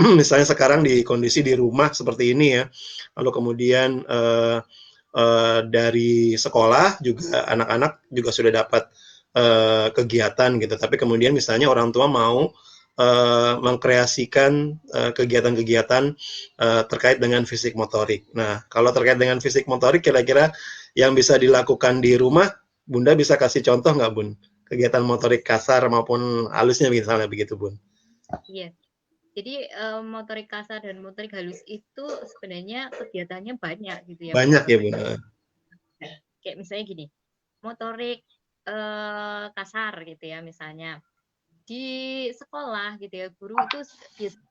misalnya sekarang di kondisi di rumah seperti ini ya, lalu kemudian dari sekolah juga anak-anak juga sudah dapat kegiatan gitu, tapi kemudian misalnya orang tua mau mengkreasikan kegiatan-kegiatan terkait dengan fisik motorik. Nah, kalau terkait dengan fisik motorik, kira-kira yang bisa dilakukan di rumah, Bunda bisa kasih contoh nggak, Bun? Kegiatan motorik kasar maupun halusnya misalnya begitu, Bun? Iya. Jadi motorik kasar dan motorik halus itu sebenarnya kegiatannya banyak gitu ya Banyak ya, Bun? Bapak. Kayak misalnya gini, motorik kasar gitu ya misalnya di sekolah gitu ya, guru itu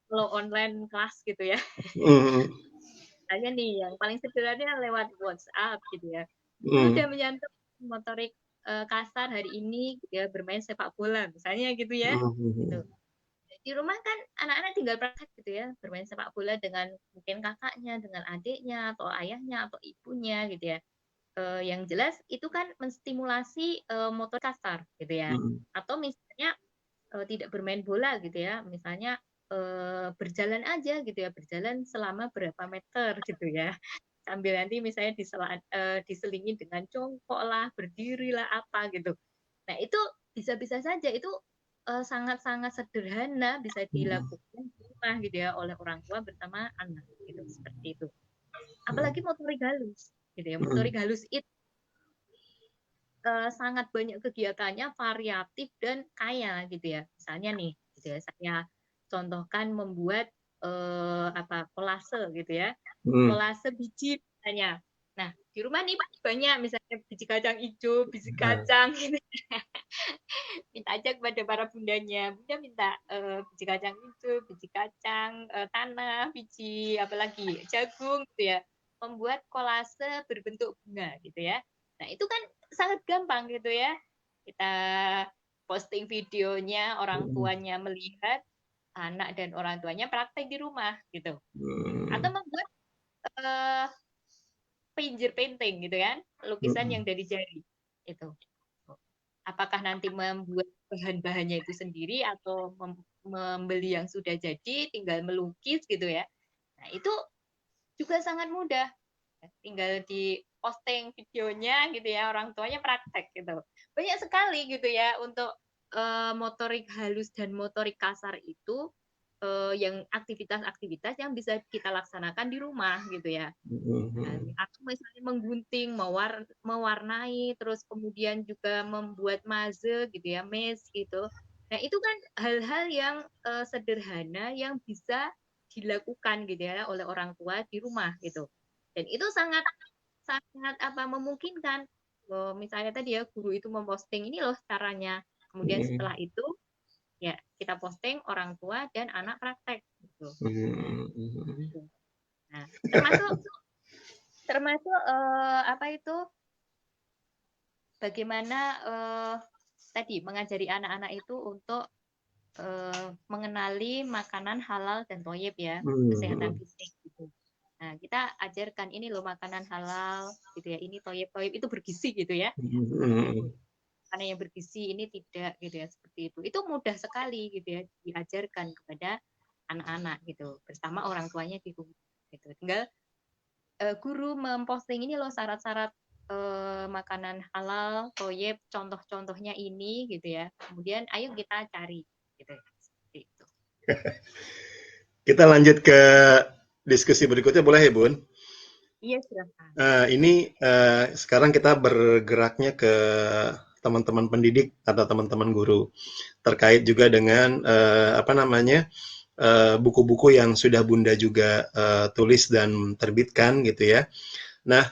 kalau online kelas gitu ya, Hmm, misalnya nih yang paling sederhana lewat WhatsApp gitu ya, itu hmm, udah menyantum motorik kasar hari ini gitu ya, bermain sepak bola misalnya gitu ya. Gitu. hmm, Di rumah kan anak-anak tinggal praktek gitu ya, bermain sepak bola dengan mungkin kakaknya, dengan adiknya, atau ayahnya, atau ibunya gitu ya. Yang jelas itu kan menstimulasi motor kasar gitu ya. hmm, Atau misalnya tidak bermain bola gitu ya, misalnya berjalan aja gitu ya, berjalan selama berapa meter gitu ya. Sambil nanti misalnya diselingi dengan jongkok lah, berdiri lah, apa gitu. Nah, itu bisa-bisa saja itu sangat-sangat sederhana bisa hmm, dilakukan di rumah gitu ya oleh orang tua bersama anak gitu seperti itu. Apalagi motorik halus gitu ya. hmm, Motorik halus itu sangat banyak kegiatannya, variatif dan kaya gitu ya. Misalnya nih, gitu ya, saya contohkan membuat kolase gitu ya, hmm. kolase biji misalnya. Nah, di rumah nih banyak misalnya biji kacang hijau, biji Nah, kacang gitu. Minta aja kepada para bundanya, bunda minta biji kacang hijau, biji kacang tanah, biji apalagi jagung gitu ya, membuat kolase berbentuk bunga gitu ya. Nah itu kan sangat gampang gitu ya, kita posting videonya, orang hmm, tuanya melihat, anak dan orang tuanya praktek di rumah gitu, atau hmm, membuat eh, painting gitu kan, lukisan hmm, yang dari jari itu. Apakah nanti membuat bahan-bahannya itu sendiri atau membeli yang sudah jadi tinggal melukis gitu ya. Nah, itu juga sangat mudah. Tinggal di posting videonya gitu ya, orang tuanya praktek gitu. Banyak sekali gitu ya untuk motorik halus dan motorik kasar itu yang aktivitas-aktivitas yang bisa kita laksanakan di rumah gitu ya. Nah, hmm, aku misalnya menggunting, mewarnai, terus kemudian juga membuat maze gitu ya, maze gitu. Nah, itu kan hal-hal yang sederhana yang bisa dilakukan gitu ya oleh orang tua di rumah gitu. Dan itu sangat sangat apa memungkinkan. Misalnya tadi ya guru itu memposting ini loh caranya. Kemudian hmm, setelah itu ya kita posting orang tua dan anak praktek gitu. hmm, Nah, termasuk termasuk apa itu bagaimana tadi mengajari anak-anak itu untuk mengenali makanan halal dan toyib ya, kesehatan hmm, fisik gitu. Nah, kita ajarkan ini loh makanan halal gitu ya, ini toyib toyib itu bergizi gitu ya, seperti itu. hmm, Karena yang bergizi ini tidak gitu ya, seperti itu. Itu mudah sekali gitu ya diajarkan kepada anak-anak gitu bersama orang tuanya di rumah gitu. Tinggal guru memposting ini loh syarat-syarat makanan halal, toyib, contoh-contohnya ini gitu ya. Kemudian ayo kita cari. gitu. Seperti itu. Kita lanjut ke diskusi berikutnya, boleh ya, Bun? Iya, silahkan. Ini sekarang kita bergeraknya ke teman-teman pendidik atau teman-teman guru terkait juga dengan apa namanya buku-buku yang sudah Bunda juga tulis dan terbitkan gitu ya. Nah,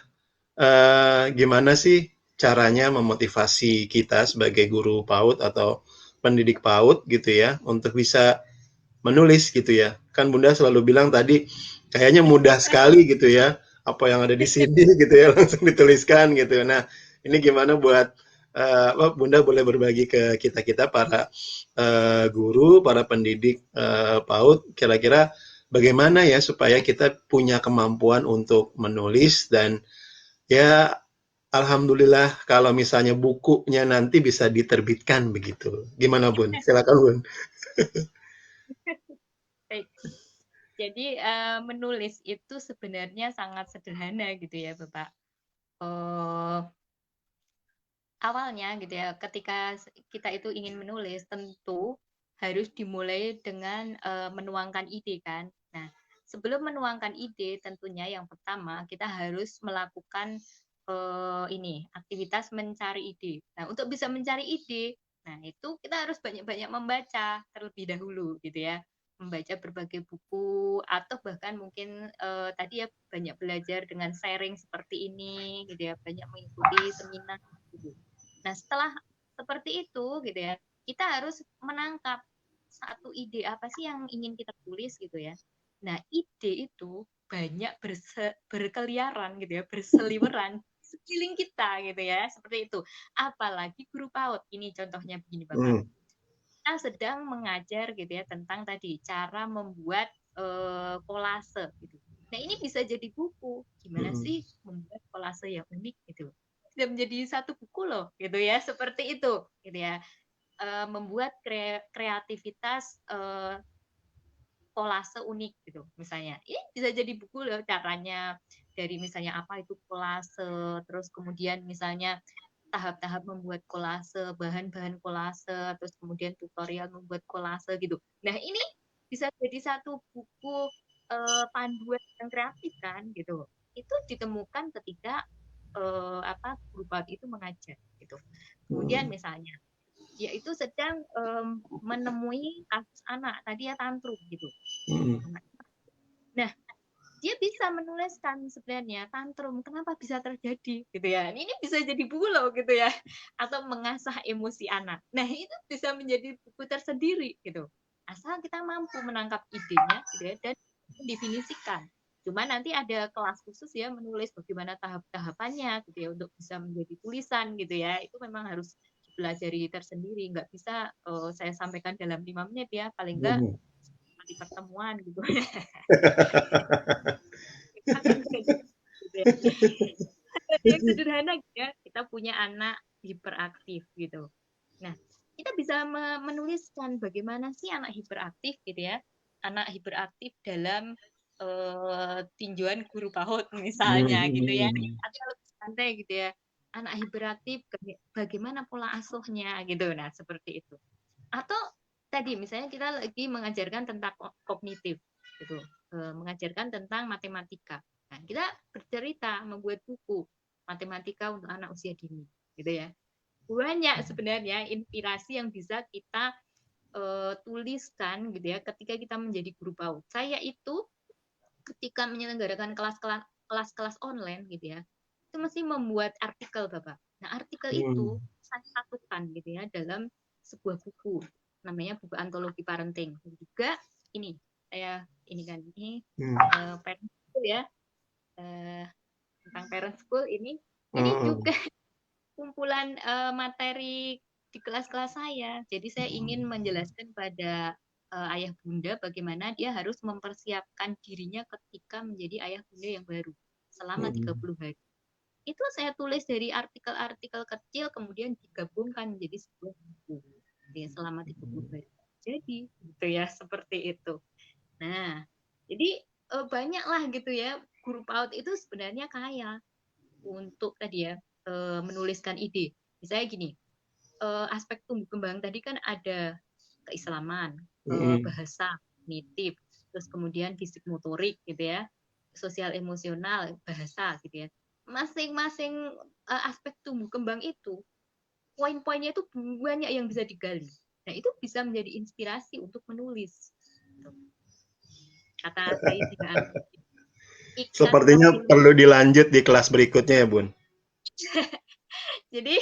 gimana sih caranya memotivasi kita sebagai guru PAUD atau pendidik PAUD gitu ya untuk bisa menulis gitu ya. Kan Bunda selalu bilang tadi kayaknya mudah sekali gitu ya. Apa yang ada di sini gitu ya langsung dituliskan gitu. Nah, ini gimana buat Bunda boleh berbagi ke kita-kita para guru, para pendidik PAUD kira-kira bagaimana ya supaya kita punya kemampuan untuk menulis dan ya alhamdulillah kalau misalnya bukunya nanti bisa diterbitkan begitu. Gimana Bun? Silakan Bun. Baik. Jadi menulis itu sebenarnya sangat sederhana gitu ya, Bapak. Awalnya gitu ya, ketika kita itu ingin menulis, tentu harus dimulai dengan menuangkan ide kan. Nah, sebelum menuangkan ide, tentunya yang pertama kita harus melakukan ini aktivitas mencari ide. Nah, untuk bisa mencari ide, nah itu kita harus banyak-banyak membaca terlebih dahulu gitu ya, membaca berbagai buku atau bahkan mungkin tadi ya banyak belajar dengan sharing seperti ini gitu ya, banyak mengikuti seminar gitu. Nah, setelah seperti itu gitu ya, kita harus menangkap satu ide apa sih yang ingin kita tulis gitu ya. Nah, ide itu banyak berkeliaran gitu ya, berseliweran sekeliling kita gitu ya, seperti itu. Apalagi guru PAUD. Ini contohnya begini, Bapak. Hmm. Kita sedang mengajar gitu ya tentang tadi cara membuat kolase gitu. Nah, ini bisa jadi buku. Gimana Hmm. sih membuat kolase yang unik gitu. Sudah menjadi satu buku loh gitu ya, seperti itu gitu ya. Membuat kreativitas kolase unik gitu misalnya. Ini bisa jadi buku loh caranya, dari misalnya apa itu kolase, terus kemudian misalnya tahap-tahap membuat kolase, bahan-bahan kolase, terus kemudian tutorial membuat kolase gitu. Nah, ini bisa jadi satu buku panduan yang kreatif kan gitu. Itu ditemukan ketika apa guru PAUD itu mengajar gitu. Kemudian Hmm. misalnya yaitu sedang menemui kasus anak tadi ya tantrum gitu. Hmm. Nah, dia bisa menuliskan sebenarnya tantrum kenapa bisa terjadi gitu ya. Ini bisa jadi buku loh gitu ya, atau mengasah emosi anak. Nah, itu bisa menjadi buku tersendiri gitu, asal kita mampu menangkap idenya gitu ya dan mendefinisikan. Cuma nanti ada kelas khusus ya menulis bagaimana tahap-tahapannya gitu ya untuk bisa menjadi tulisan gitu ya. Itu memang harus dipelajari tersendiri, nggak bisa saya sampaikan dalam 5 menit ya, paling nggak Hmm. di pertemuan gitu. Gitu ya. Yang sederhana gitu ya, kita punya anak hiperaktif gitu. Nah, kita bisa menuliskan bagaimana sih anak hiperaktif gitu ya. Anak hiperaktif dalam tinjauan guru PAUD misalnya gitu ya. Hmm. Atau lebih santai gitu ya. Anak hiperaktif bagaimana pola asuhnya gitu. Nah, seperti itu. Atau tadi misalnya kita lagi mengajarkan tentang kognitif gitu. Mengajarkan tentang matematika. Nah, kita bercerita membuat buku matematika untuk anak usia dini gitu ya. Banyak sebenarnya inspirasi yang bisa kita tuliskan gitu ya ketika kita menjadi guru PAUD. Saya itu ketika menyelenggarakan kelas-kelas online gitu ya, itu mesti membuat artikel, Bapak. Nah, artikel itu Hmm. saya satukan gitu ya dalam sebuah buku, namanya buku antologi parenting. Dan juga ini saya ini kan ini Hmm. parent school ya, tentang parent school ini Hmm. juga kumpulan materi di kelas-kelas saya. Jadi saya ingin menjelaskan pada ayah bunda bagaimana dia harus mempersiapkan dirinya ketika menjadi ayah bunda yang baru selama Hmm. 30 hari. Itu saya tulis dari artikel-artikel kecil kemudian digabungkan menjadi sebuah buku ya, selama 30 hari. Jadi gitu ya, seperti itu. Nah, jadi banyaklah gitu ya, guru PAUD itu sebenarnya kaya untuk tadi ya menuliskan ide. Misalnya gini, aspek tumbuh kembang tadi kan ada keislaman, Mm-mm. bahasa, kognitif, terus kemudian fisik motorik gitu ya, sosial emosional, bahasa gitu ya. Masing-masing aspek tumbuh kembang itu poin-poinnya itu banyak yang bisa digali. Nah, itu bisa menjadi inspirasi untuk menulis. Kata Sayyidina Ali, ikat Sepertinya rohmu. perlu dilanjut di kelas berikutnya ya, Bun. Jadi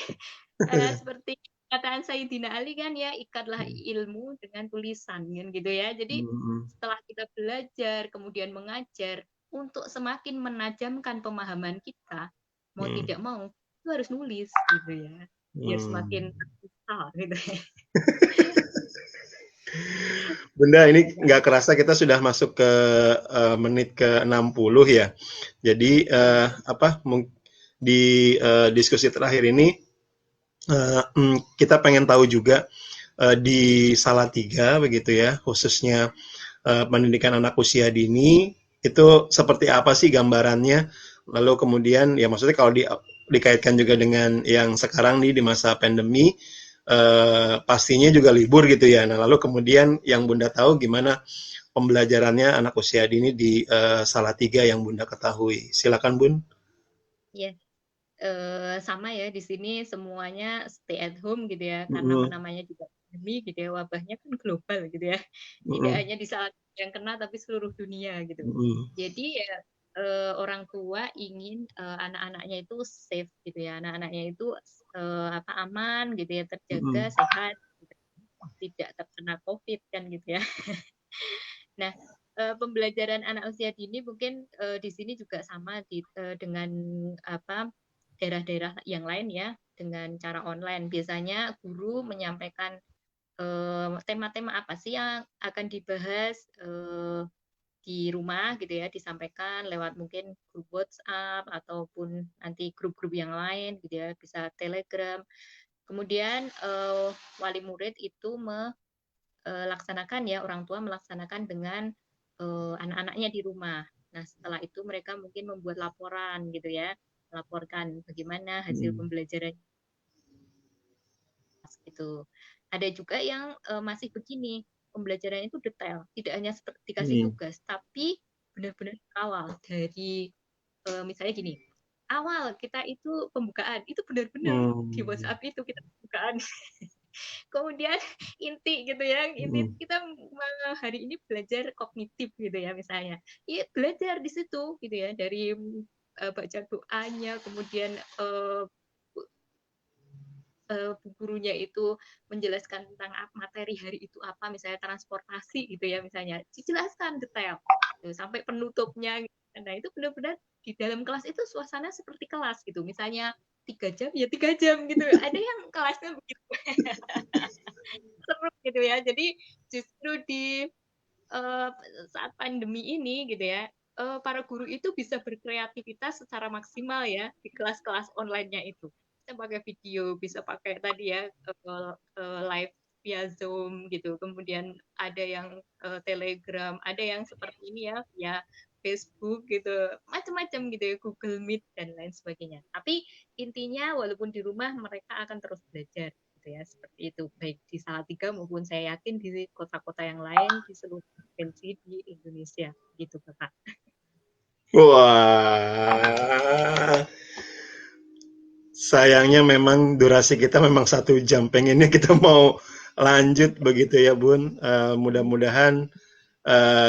seperti kataan Sayyidina Ali kan ya, ikatlah ilmu dengan tulisan kan gitu ya. Jadi Mm-mm. setelah kita belajar, kemudian mengajar, untuk semakin menajamkan pemahaman kita, mau Mm. tidak mau, itu harus nulis gitu ya. Biar Mm. semakin terbuka gitu ya. Bunda, ini nggak kerasa kita sudah masuk ke menit ke 60 ya. Jadi di diskusi terakhir ini kita pengen tahu juga di Salatiga begitu ya, khususnya pendidikan anak usia dini itu seperti apa sih gambarannya? Lalu kemudian ya maksudnya kalau dikaitkan juga dengan yang sekarang nih di masa pandemi, pastinya juga libur gitu ya. Nah lalu kemudian yang Bunda tahu gimana pembelajarannya anak usia dini di Salatiga yang Bunda ketahui. Silakan Bun. Ya, sama ya di sini semuanya stay at home gitu ya, karena Mm-mm. namanya juga pandemi gitu ya, wabahnya kan global gitu ya, tidak Mm-mm. hanya di saat yang kena tapi seluruh dunia gitu. Mm-mm. Jadi ya orang tua ingin anak-anaknya itu safe gitu ya, anak-anaknya itu aman gitu ya, terjaga Mm-mm. sehat, gitu. Tidak terkena COVID kan gitu ya. Nah, pembelajaran anak usia dini mungkin di sini juga sama dengan apa daerah-daerah yang lain ya, dengan cara online. Biasanya guru menyampaikan tema-tema apa sih yang akan dibahas di rumah gitu ya, disampaikan lewat mungkin grup WhatsApp ataupun nanti grup-grup yang lain gitu ya, bisa Telegram. Kemudian wali murid itu melaksanakan ya, orang tua melaksanakan dengan anak-anaknya di rumah. Nah, setelah itu mereka mungkin membuat laporan gitu ya, melaporkan bagaimana hasil Mm-mm. pembelajaran gitu. Ada juga yang masih begini, pembelajaran itu detail, tidak hanya seperti dikasih Mm-mm. tugas, tapi benar-benar awal dari misalnya gini, awal kita itu pembukaan, itu benar-benar di Mm. WhatsApp itu kita pembukaan. Kemudian inti gitu ya, inti Mm. kita hari ini belajar kognitif gitu ya misalnya. Iya, belajar di situ gitu ya, dari baca doanya, kemudian gurunya itu menjelaskan tentang materi hari itu apa, misalnya transportasi gitu ya, misalnya dijelaskan detail gitu, sampai penutupnya gitu. Nah itu benar-benar di dalam kelas itu suasana seperti kelas gitu, misalnya 3 jam ya 3 jam gitu, ada yang kelasnya begitu. Seru gitu ya, jadi justru di uh, saat pandemi ini gitu ya, para guru itu bisa berkreativitas secara maksimal ya di kelas-kelas online-nya itu. Bisa pakai video, bisa pakai tadi ya live via Zoom gitu. Kemudian ada yang Telegram, ada yang seperti ini ya via Facebook gitu, macam-macam gitu ya, Google Meet dan lain sebagainya. Tapi intinya walaupun di rumah mereka akan terus belajar gitu ya, seperti itu, baik di Salatiga maupun saya yakin di kota-kota yang lain di seluruh provinsi di Indonesia gitu Bapak. Wah, sayangnya memang durasi kita memang 1 jam. Pengennya kita mau lanjut begitu ya Bun. Mudah-mudahan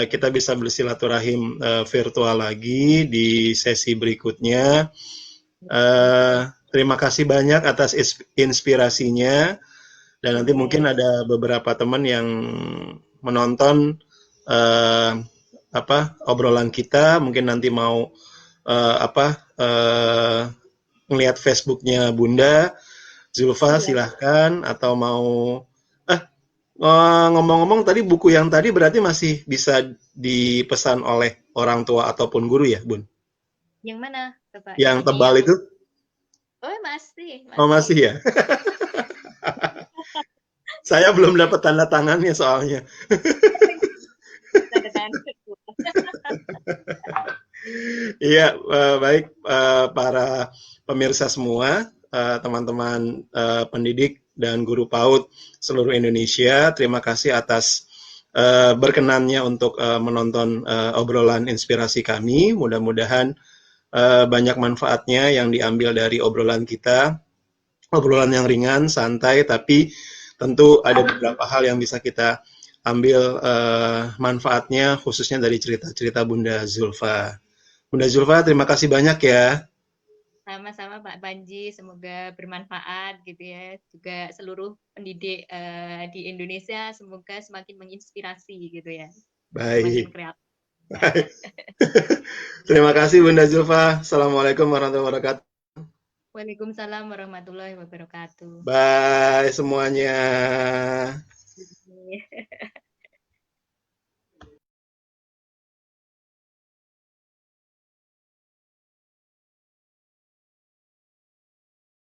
kita bisa bersilaturahim virtual lagi di sesi berikutnya. Terima kasih banyak atas inspirasinya dan nanti mungkin Yes. ada beberapa teman yang menonton uh, obrolan kita, mungkin nanti mau uh, apa ngelihat Facebooknya Bunda Zulfa Iya. silahkan atau mau eh ngomong-ngomong tadi buku yang tadi berarti masih bisa dipesan oleh orang tua ataupun guru ya Bun? Yang mana Bapak? Yang Yang ini tebal yang itu? oh masih, Oh masih masih. ya? Saya belum dapat tanda tangannya soalnya. Tanda tangan. Iya, baik para pemirsa semua, teman-teman pendidik dan guru PAUD seluruh Indonesia. Terima kasih atas berkenannya untuk menonton obrolan inspirasi kami. Mudah-mudahan banyak manfaatnya yang diambil dari obrolan kita. Obrolan yang ringan, santai, tapi tentu ada beberapa hal yang bisa kita ambil manfaatnya, khususnya dari cerita-cerita Bunda Zulfa. Bunda Zulfa, terima kasih banyak ya. Sama-sama Pak Panji, semoga bermanfaat gitu ya. Juga seluruh pendidik di Indonesia semoga semakin menginspirasi gitu ya. Semakin Baik. kreatif. Baik. Terima kasih Bunda Zulfa. Assalamualaikum warahmatullahi wabarakatuh. Waalaikumsalam warahmatullahi wabarakatuh. Bye semuanya.